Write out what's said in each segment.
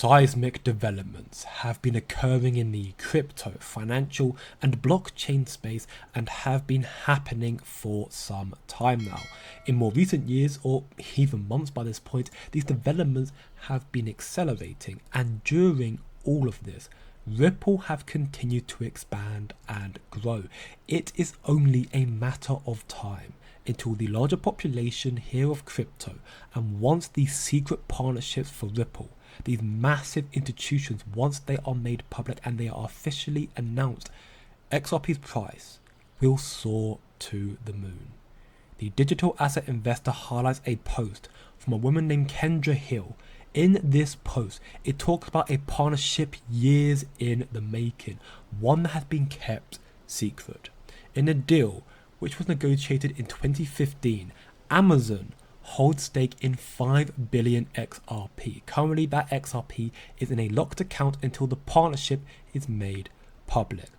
Seismic developments have been occurring in the crypto, financial and blockchain space and have been happening for some time now. In more recent years, or even months by this point, these developments have been accelerating, and during all of this, Ripple have continued to expand and grow. It is only a matter of time until the larger population hear of crypto and wants these secret partnerships for Ripple. These massive institutions, once they are made public and they are officially announced, XRP's price will soar to the moon. The digital asset investor highlights a post from a woman named Kendra Hill. In this post, it talks about a partnership years in the making, one that has been kept secret. In a deal which was negotiated in 2015, Amazon holds stake in 5 billion XRP. Currently, that XRP is in a locked account until the partnership is made public.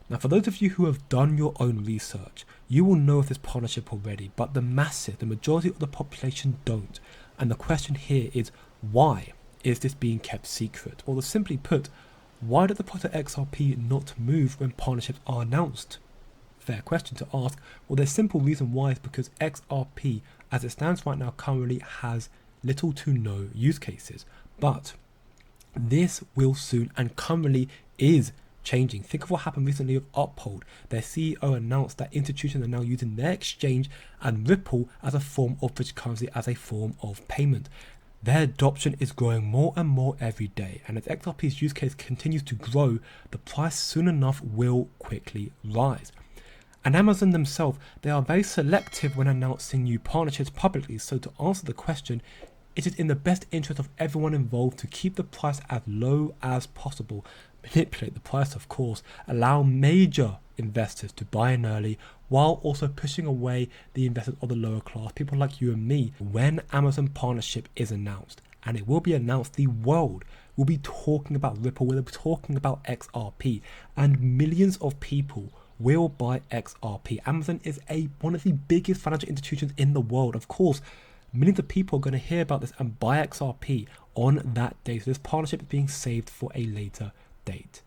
Now, for those of you who have done your own research, you will know of this partnership already, but the majority of the population don't. And the question here is, why is this being kept secret? Or simply put, why did the price of XRP not move when partnerships are announced? Fair question to ask. Well, the simple reason why is because XRP, as it stands right now, currently has little to no use cases. But this will soon and currently is changing. Think of what happened recently with Uphold. Their CEO announced that institutions are now using their exchange and Ripple as a form of digital currency, as a form of payment. Their adoption is growing more and more every day, and as XRP's use case continues to grow, the price soon enough will quickly rise. And Amazon themselves, they are very selective when announcing new partnerships publicly. So to answer the question, it is in the best interest of everyone involved to keep the price as low as possible, manipulate the price of course, allow major investors to buy in early, while also pushing away the investors of the lower class, people like you and me. When Amazon partnership is announced, and it will be announced, the world will be talking about Ripple, we'll be talking about XRP, and millions of people will buy XRP. Amazon is one of the biggest financial institutions in the world. Of course, millions of people are going to hear about this and buy XRP on that day. So this partnership is being saved for a later date.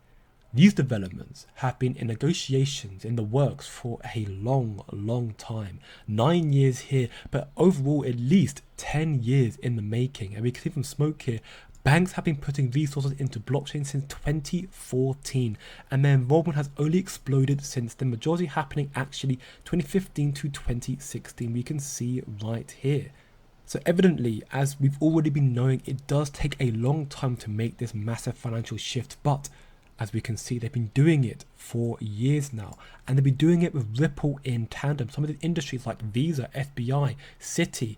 These developments have been in negotiations in the works for a long time. 9 years here, but overall at least 10 years in the making. And we can see from smoke here, banks have been putting resources into blockchain since 2014, and their involvement has only exploded since, the majority happening actually 2015 to 2016. We can see right here. So evidently, as we've already been knowing, it does take a long time to make this massive financial shift, but as we can see, they've been doing it for years now, and they've been doing it with Ripple in tandem. Some of the industries like Visa, FBI, Citi,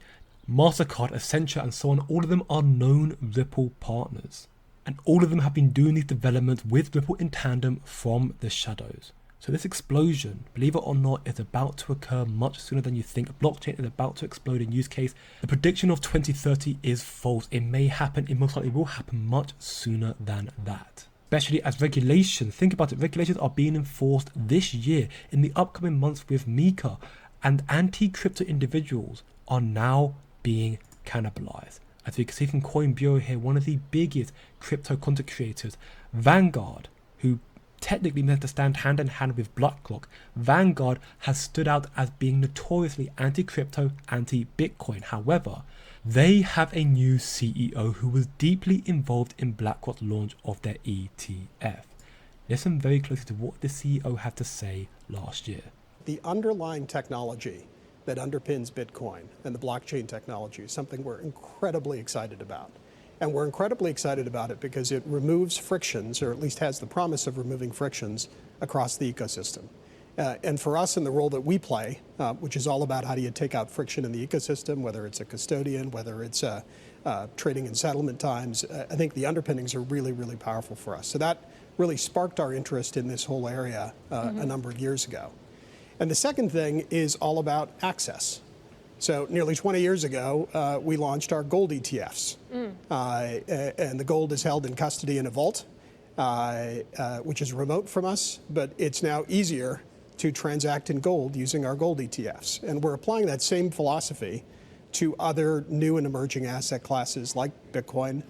MasterCard, Accenture and so on, all of them are known Ripple partners. And all of them have been doing these developments with Ripple in tandem from the shadows. So this explosion, believe it or not, is about to occur much sooner than you think. Blockchain is about to explode in use case. The prediction of 2030 is false. It may happen, it most likely will happen much sooner than that. Especially as regulations, think about it, regulations are being enforced this year in the upcoming months with Mika, and anti-crypto individuals are now being cannibalized. As we can see from Coin Bureau here, one of the biggest crypto content creators, Vanguard, who technically meant to stand hand in hand with BlackRock, Vanguard has stood out as being notoriously anti-crypto, anti-Bitcoin. However, they have a new CEO who was deeply involved in BlackRock's launch of their ETF. Listen very closely to what the CEO had to say last year. The underlying technology that underpins Bitcoin and the blockchain technology is something we're incredibly excited about. And we're incredibly excited about it because it removes frictions, or at least has the promise of removing frictions across the ecosystem. And for us in the role that we play, which is all about how do you take out friction in the ecosystem, whether it's a custodian, whether it's trading and settlement times, I think the underpinnings are really powerful for us. So that really sparked our interest in this whole area a number of years ago. And the second thing is all about access. So nearly 20 years ago, we launched our gold ETFs. And the gold is held in custody in a vault, which is remote from us, but it's now easier to transact in gold using our gold ETFs. And we're applying that same philosophy to other new and emerging asset classes like Bitcoin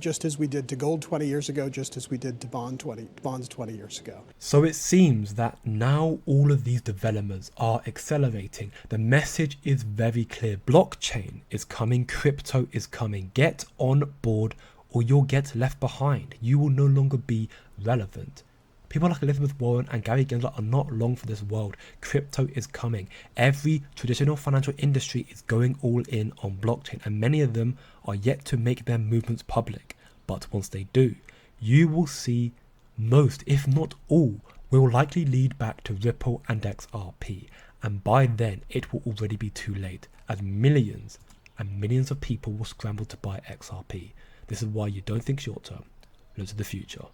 just as we did to gold 20 years ago, just as we did to bonds 20 years ago. So it seems that now all of these developments are accelerating. The message is very clear. Blockchain is coming, crypto is coming. Get on board or you'll get left behind. You will no longer be relevant. People like Elizabeth Warren and Gary Gensler are not long for this world. Crypto is coming. Every traditional financial industry is going all in on blockchain, and many of them are yet to make their movements public. But once they do, you will see most, if not all, will likely lead back to Ripple and XRP. And by then, it will already be too late, as millions and millions of people will scramble to buy XRP. This is why you don't think short term, look to the future.